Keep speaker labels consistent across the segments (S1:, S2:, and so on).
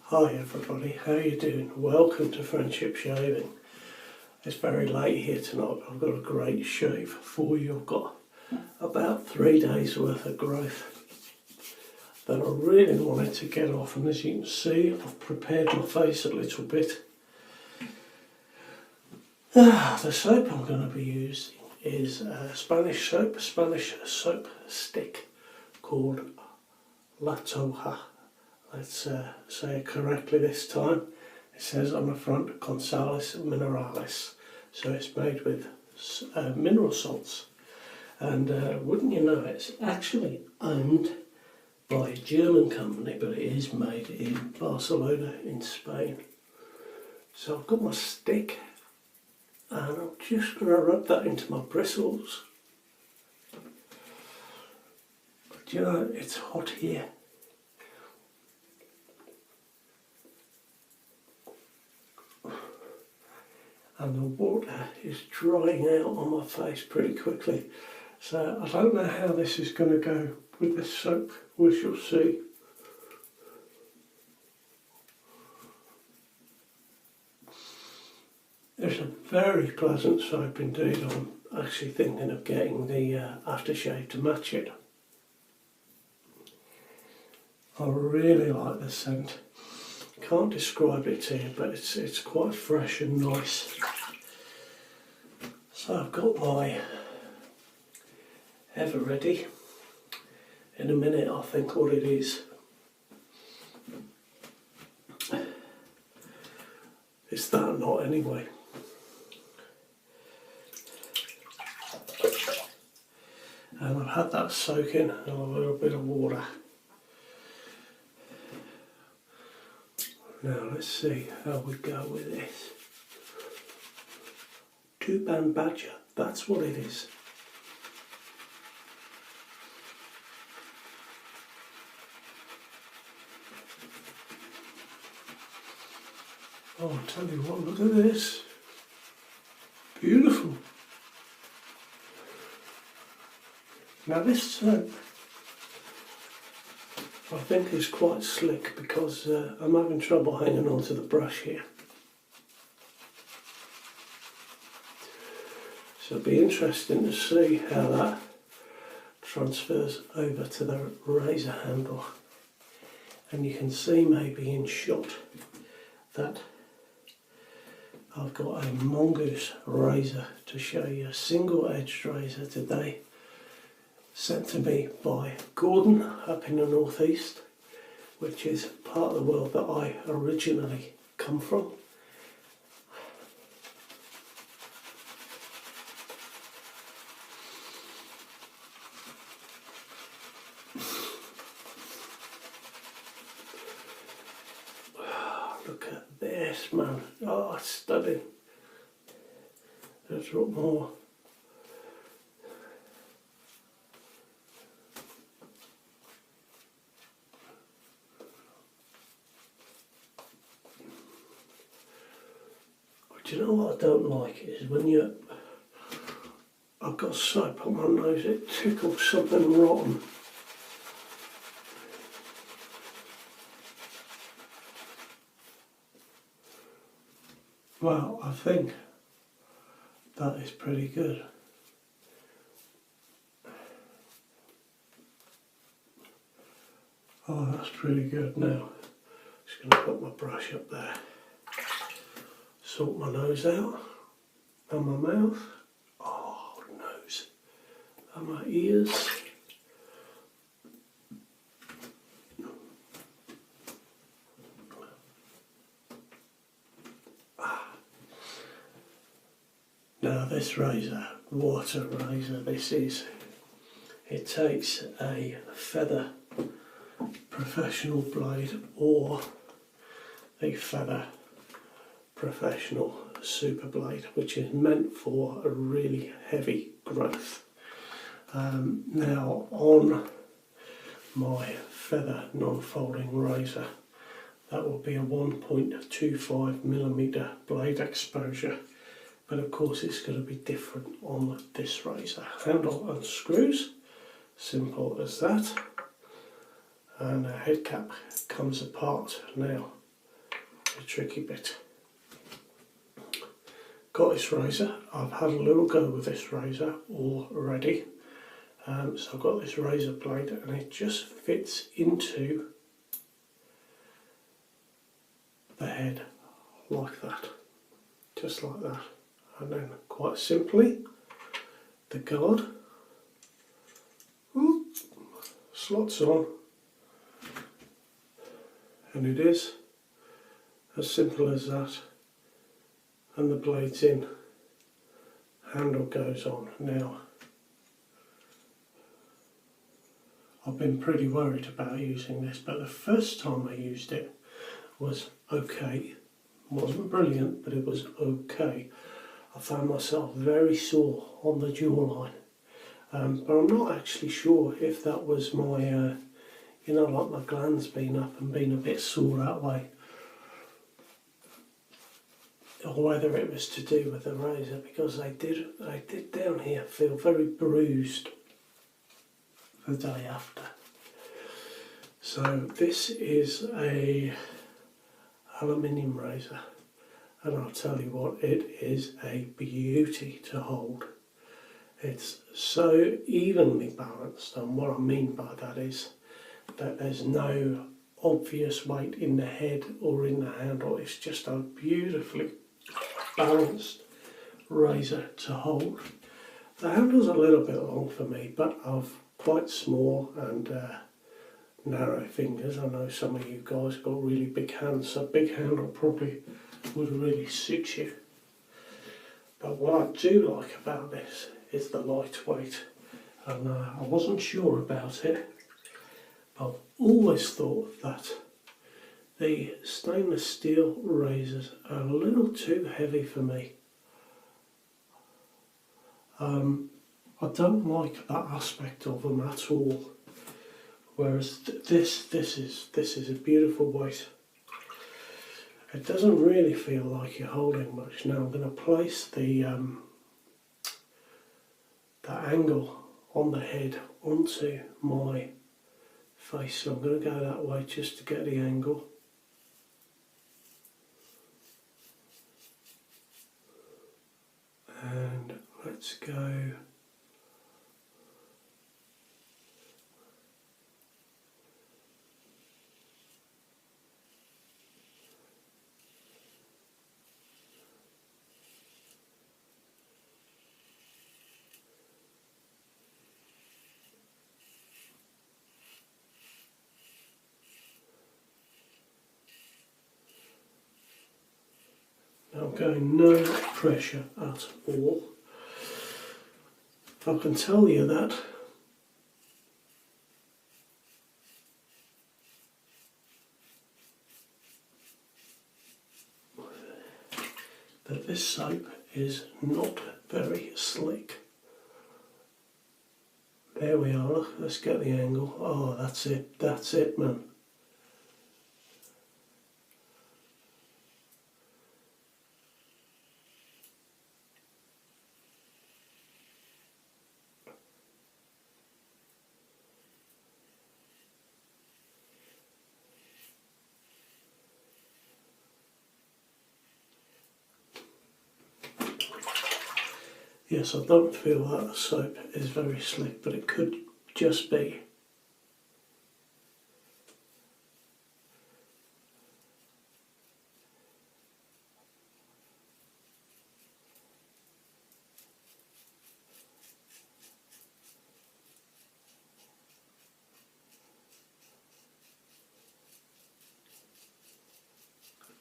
S1: Hi everybody, how you doing? Welcome to Friendship Shaving. It's very late here tonight. I've got a great shave for you. I've got about 3 days worth of growth that I really wanted to get off, and as you can see I've prepared my face a little bit. The soap I'm going to be using is a Spanish soap stick called La Toja. Let's say it correctly this time. It says on the front Consales Minerales, so it's made with mineral salts, and wouldn't you know, it's actually owned by a German company, but it is made in Barcelona in Spain. So I've got my stick and I'm just going to rub that into my bristles. But you know, it's hot here. And the water is drying out on my face pretty quickly. So I don't know how this is going to go with the soap. We shall see. It's a very pleasant soap indeed. I'm actually thinking of getting the aftershave to match it. I really like the scent. Can't describe it to you, but it's quite fresh and nice. So I've got my ever ready. In a minute I'll think what it is. It's that not anyway. And I've had that soak in a little bit of water. Now let's see how we go with this. Two-band badger, that's what it is. Oh, I'll tell you what, look at this. Beautiful. Now this soap, I think is quite slick because I'm having trouble hanging onto the brush here. So it'll be interesting to see how that transfers over to the razor handle. And you can see maybe in shot that I've got a Mongoose razor to show you, a single edged razor today, sent to me by Gordon up in the northeast, which is part of the world that I originally come from. Look at this, man. Oh, it's stunning. Let's look more. Do you know what I don't like is when I've got soap on my nose, it tickles something rotten. Well, I think that is pretty good. Oh, that's pretty good. Now, just going to put my brush up there. Sort my nose out, and my mouth, oh, nose, and my ears. Now this razor, what a razor this is. It takes a feather professional blade or a feather professional super blade, which is meant for a really heavy growth. Now on my feather non-folding razor, that will be a 1.25mm blade exposure, but of course it's going to be different on this razor. Handle unscrews, simple as that, and a head cap comes apart. Now the tricky bit. Got this razor. I've had a little go with this razor already. So I've got this razor blade and it just fits into the head like that, just like that, and then quite simply the guard slots on, and it is as simple as that, and the blade's in, handle goes on. Now I've been pretty worried about using this, but the first time I used it was okay. It wasn't brilliant, but it was okay. I found myself very sore on the jawline, but I'm not actually sure if that was my, you know, like my glands being up and being a bit sore that way, or whether it was to do with the razor, because I did down here feel very bruised the day after. So this is a aluminium razor, and I'll tell you what, it is a beauty to hold. It's so evenly balanced, and what I mean by that is that there's no obvious weight in the head or in the handle. It's just a beautifully balanced razor to hold. The handle's a little bit long for me, but I've quite small and narrow fingers. I know some of you guys got really big hands, so big handle probably would really suit you. But what I do like about this is the lightweight, and I wasn't sure about it. I've always thought that the stainless steel razors are a little too heavy for me. I don't like that aspect of them at all. Whereas this is a beautiful weight. It doesn't really feel like you're holding much. Now I'm going to place the angle on the head onto my face. So I'm going to go that way just to get the angle. And let's go. Now I'm going no pressure at all. I can tell you that this soap is not very slick. There we are, look, let's get the angle. Oh, that's it, man. Yes, I don't feel that the soap is very slick, but it could just be.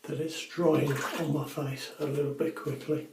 S1: That it's drying on my face a little bit quickly.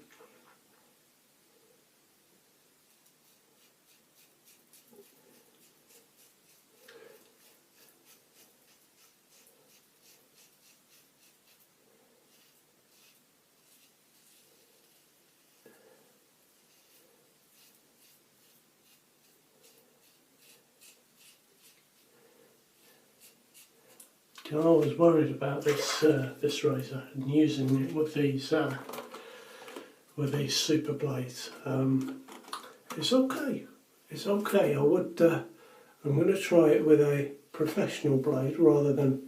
S1: I was worried about this this razor and using it with these super blades. It's okay. It's okay. I'm going to try it with a professional blade rather than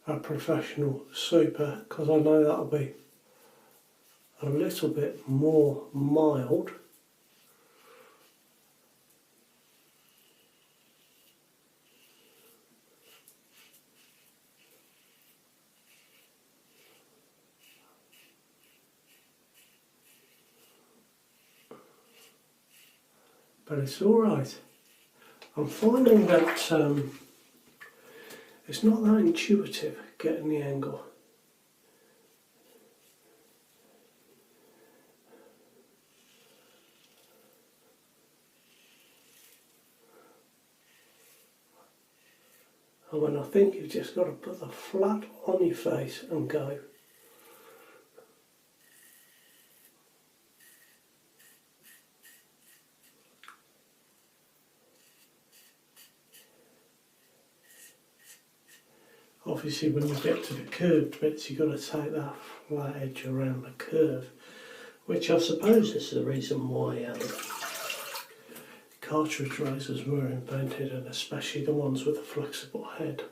S1: a professional super, because I know that'll be a little bit more mild. But it's alright. I'm finding that it's not that intuitive getting the angle. And when I think you've just got to put the flat on your face and go. Obviously when you get to the curved bits you've got to take that flat edge around the curve, which I suppose is the reason why cartridge razors were invented, and especially the ones with a flexible head.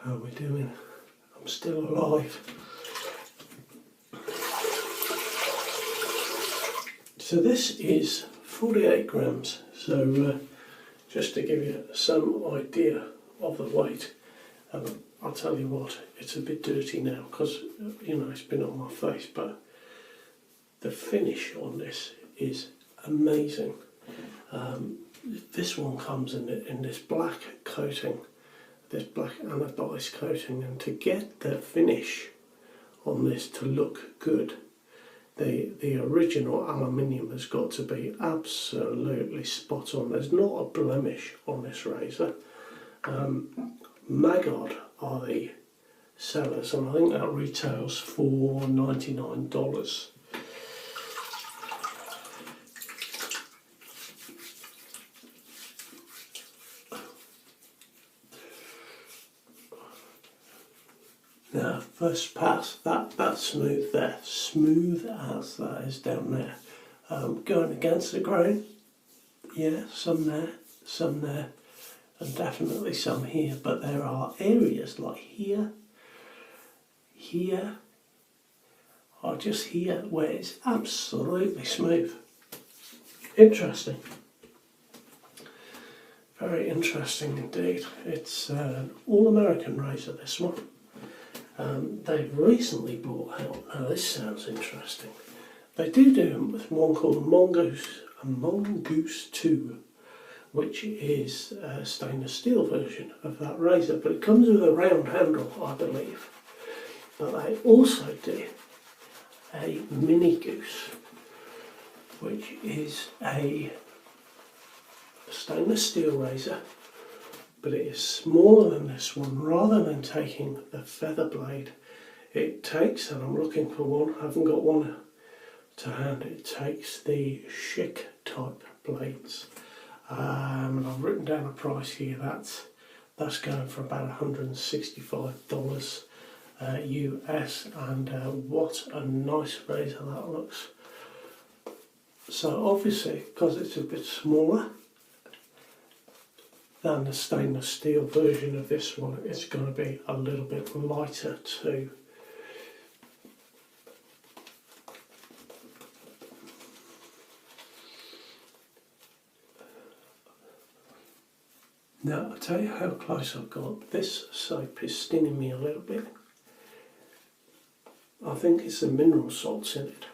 S1: How are we doing? I'm still alive. So this is 48 grams, so just to give you some idea of the weight, I'll tell you what, it's a bit dirty now because you know it's been on my face, but the finish on this is amazing. This one comes in this black coating, this black anodized coating, and to get the finish on this to look good, the original aluminium has got to be absolutely spot on. There's not a blemish on this razor. Magod are the sellers, and I think that retails for $99. Now, first pass, that's smooth there, smooth as that is down there. Going against the grain, yeah, some there, and definitely some here, but there are areas like here, or just here, where it's absolutely smooth. Interesting. Very interesting indeed. It's an all-American razor, this one. They've recently brought out, now this sounds interesting, they do them with one called a Mongoose 2, which is a stainless steel version of that razor, but it comes with a round handle, I believe. But they also do a Mini Goose, which is a stainless steel razor, but it is smaller than this one. Rather than taking the feather blade, it takes, and I'm looking for one, I haven't got one to hand, it takes the chic type blades. And I've written down a price here, that's going for about $165 US, and what a nice razor that looks. So obviously, because it's a bit smaller than the stainless steel version of this one, it's going to be a little bit lighter too. Now I'll tell you how close I've got. This soap is stinging me a little bit. I think it's the mineral salts in it.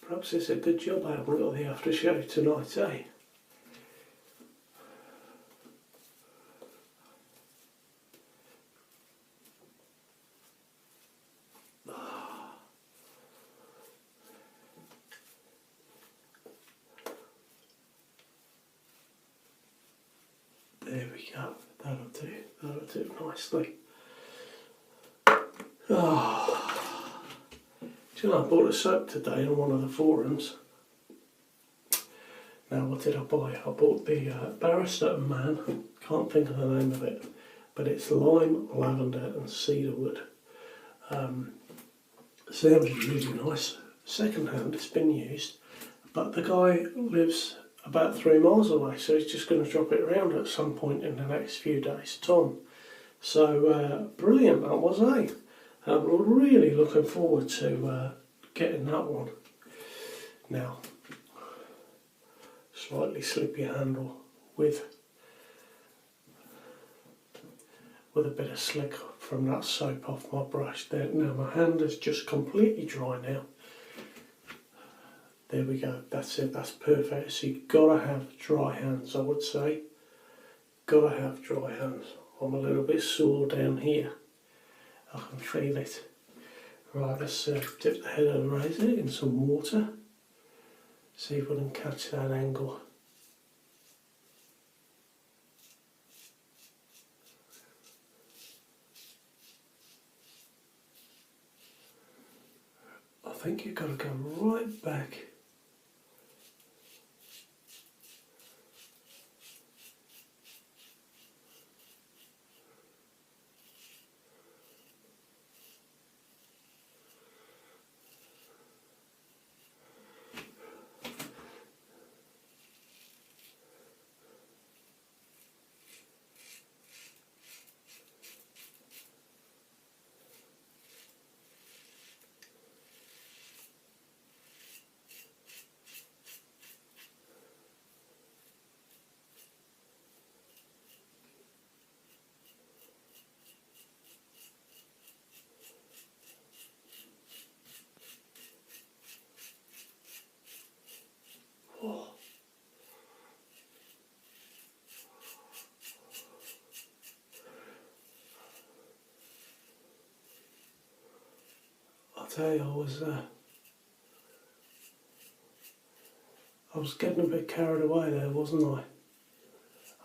S1: Perhaps it's a good job I haven't got the after show tonight, eh? There we go. That'll do nicely. Oh. Do you know, I bought a soap today on one of the forums. Now, what did I buy? I bought the Barrister and Man. Can't think of the name of it, but it's lime, lavender, and cedarwood. Sounds really nice. Second hand, it's been used, but the guy lives about 3 miles away, so he's just going to drop it around at some point in the next few days' time. So brilliant that was, eh? I'm really looking forward to getting that one. Now, slightly slippy handle with a bit of slick from that soap off my brush there. Now my hand is just completely dry now. There we go, that's it, that's perfect. So you've got to have dry hands, I would say. Got to have dry hands. I'm a little bit sore down here. I can feel it. Right, let's dip the head of the razor in some water. See if we can catch that angle. I think you've got to go right back. Oh. I'll tell you, I was getting a bit carried away there, wasn't I?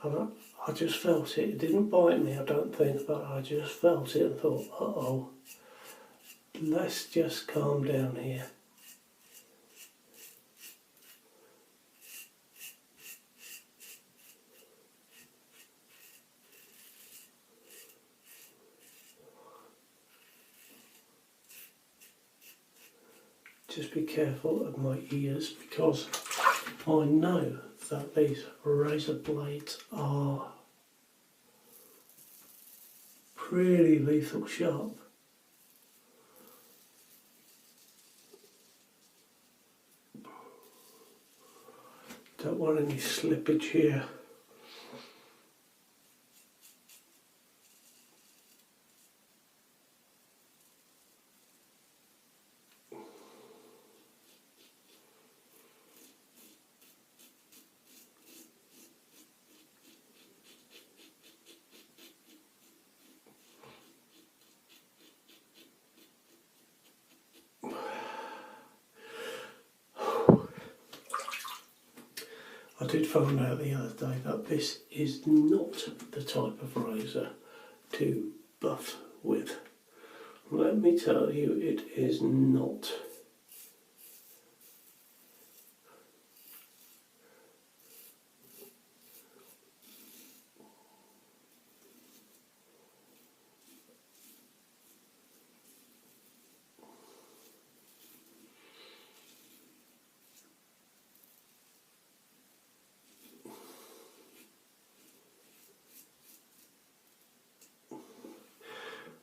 S1: And I just felt it. It didn't bite me, I don't think, but I just felt it and thought, uh-oh, let's just calm down here. Just be careful of my ears, because I know that these razor blades are pretty lethal sharp. Don't want any slippage here. I did find out the other day that this is not the type of razor to buff with. Let me tell you, it is not.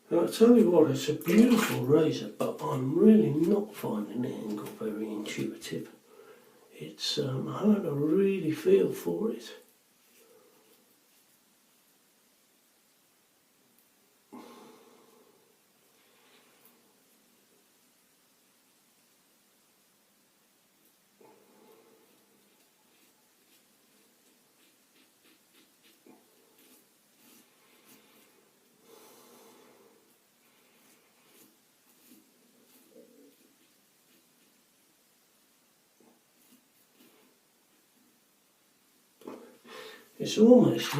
S1: And I tell you what, it's a beautiful razor, but I'm really not finding the angle very intuitive. It's, I don't really feel for it. It's almost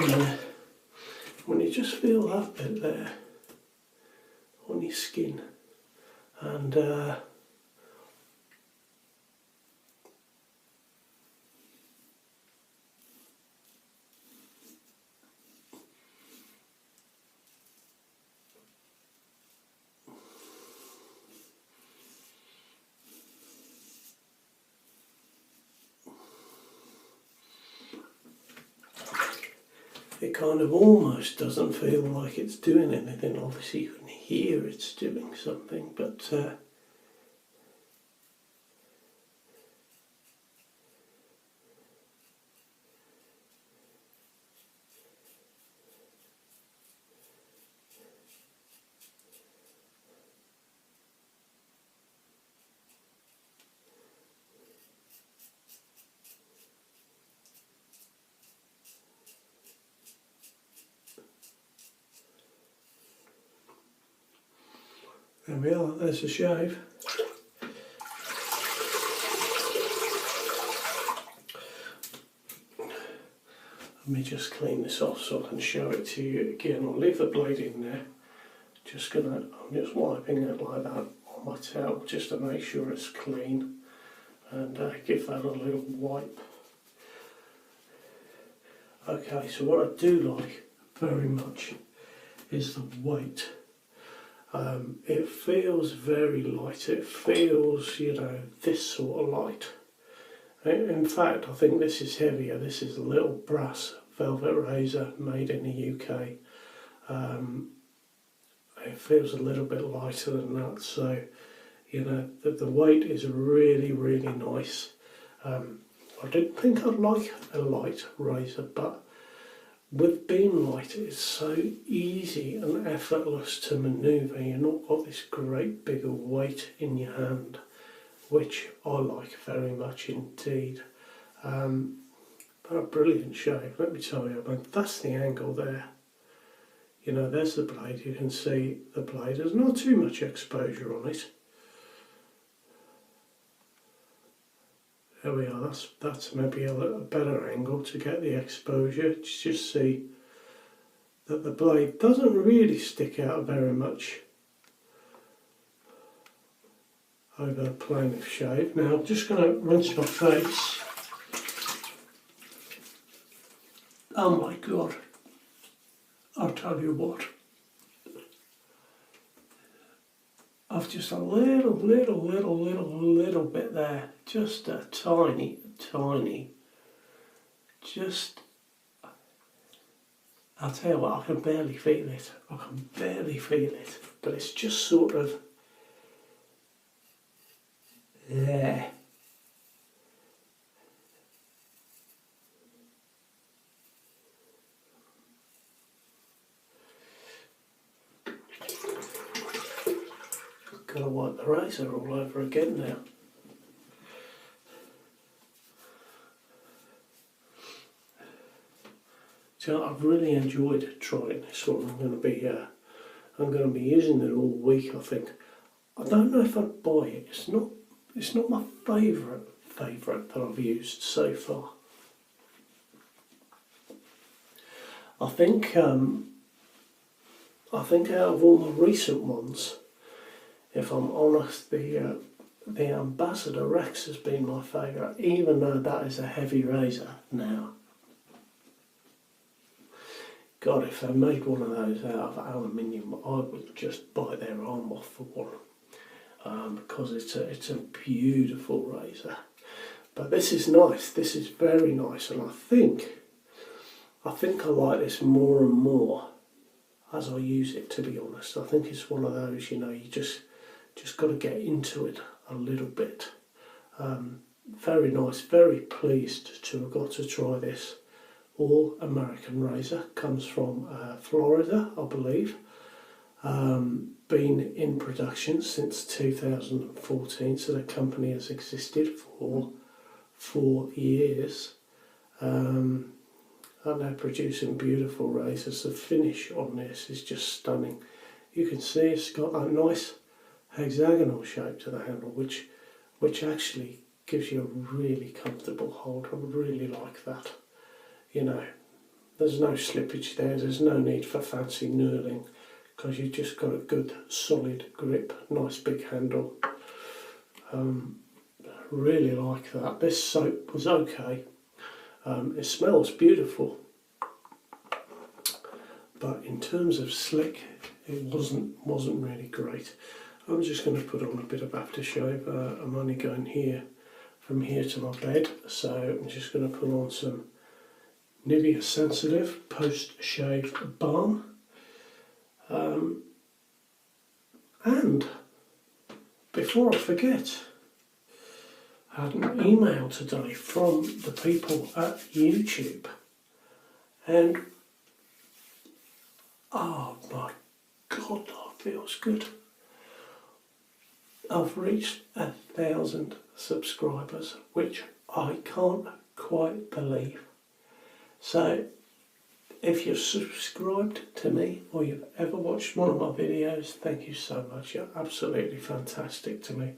S1: you just feel that bit there on your skin, and it kind of almost doesn't feel like it's doing anything. Obviously you can hear it's doing something, but there we are, there's a shave. Let me just clean this off so I can show it to you again. I'll leave the blade in there. I'm just wiping it like that on my towel just to make sure it's clean, and give that a little wipe. Okay, so what I do like very much is the weight. It feels very light. It feels, you know, this sort of light. In fact, I think this is heavier. This is a little brass velvet razor made in the UK. It feels a little bit lighter than that, so you know the weight is really, really nice. I didn't think I'd like a light razor, but with being light, it's so easy and effortless to manoeuvre. You've not got this great big weight in your hand, which I like very much indeed. But a brilliant shave, let me tell you. I mean, that's the angle there. You know, there's the blade. You can see the blade. There's not too much exposure on it. There we are. That's maybe a better angle to get the exposure. Just see that the blade doesn't really stick out very much over the plane of shave. Now I'm just going to rinse my face. Oh my God, I'll tell you what, I've just a little bit there, just a tiny, just, I'll tell you what, I can barely feel it, but it's just sort of there. Gotta wipe the razor all over again now. So I've really enjoyed trying this one. I'm going to be using it all week. I think. I don't know if I'd buy it. It's not my favourite that I've used so far. I think out of all the recent ones, if I'm honest, the Ambassador Rex has been my favourite, even though that is a heavy razor now. God, if they made one of those out of aluminium, I would just bite their arm off for one, because it's a beautiful razor. But this is nice. This is very nice, and I think I like this more and more as I use it. To be honest, I think it's one of those, you know, you just got to get into it a little bit. Very nice. Very pleased to have got to try this. All American razor, comes from Florida, I believe. Been in production since 2014, so the company has existed for 4 years. And they're producing beautiful razors. The finish on this is just stunning. You can see it's got that nice hexagonal shape to the handle, which actually gives you a really comfortable hold. I really like that. You know, there's no slippage there, there's no need for fancy knurling because you've just got a good solid grip, nice big handle. Really like that. This soap was okay. It smells beautiful, but in terms of slick, it wasn't really great. I'm just going to put on a bit of aftershave. I'm only going here, from here to my bed, so I'm just going to put on some Nivea Sensitive post-shave balm. And before I forget, I had an email today from the people at YouTube, and oh my god, that feels good. I've reached 1,000 subscribers, which I can't quite believe. So if you've subscribed to me or you've ever watched one of my videos, thank you so much. You're absolutely fantastic to me.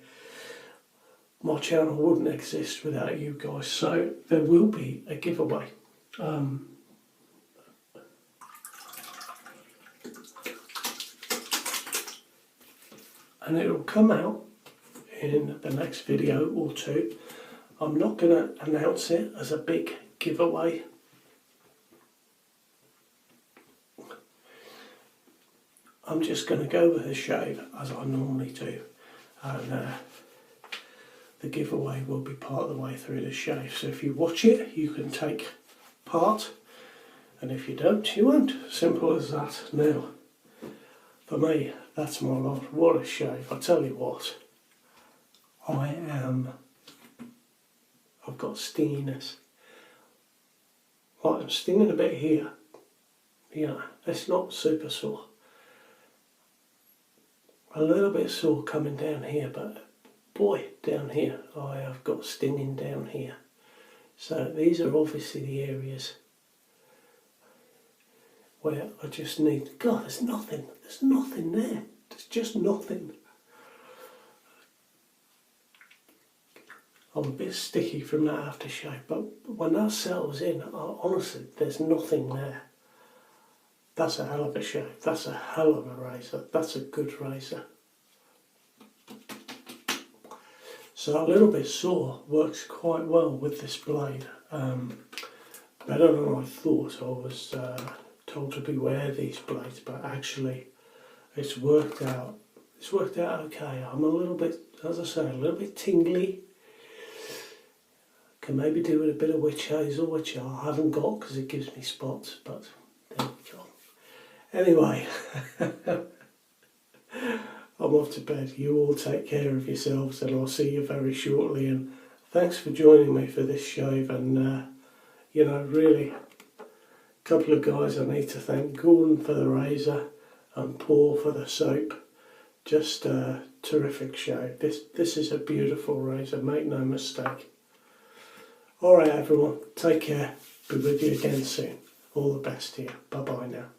S1: My channel wouldn't exist without you guys, so there will be a giveaway. And it'll come out in the next video or two. I'm not going to announce it as a big giveaway. I'm just going to go with a shave as I normally do, and the giveaway will be part of the way through the shave. So if you watch it, you can take part, and if you don't, you won't. Simple as that. Now, for me, that's my lot. What a shave. I tell you what, I've got stinginess. Like, I'm stinging a bit here. You know, it's not super sore. A little bit sore coming down here, but boy, down here, I have got stinging down here. So these are obviously the areas where I just need, God, there's nothing there. There's just nothing. I'm a bit sticky from that aftershave, but when that settles in, honestly, there's nothing there. That's a hell of a shave. That's a hell of a razor. That's a good razor. So a little bit sore works quite well with this blade. Better than I thought. I was told to beware these blades, but actually it's worked out. It's worked out okay. I'm a little bit, as I say, a little bit tingly. Can maybe do with a bit of witch hazel, which I haven't got because it gives me spots, but there we go. Anyway, I'm off to bed. You all take care of yourselves, and I'll see you very shortly. And thanks for joining me for this shave. And you know, really, a couple of guys I need to thank: Gordon for the razor and Paul for the soap. Just a terrific shave. This is a beautiful razor. Make no mistake. All right, everyone. Take care. Be with you again soon. All the best to you. Bye bye now.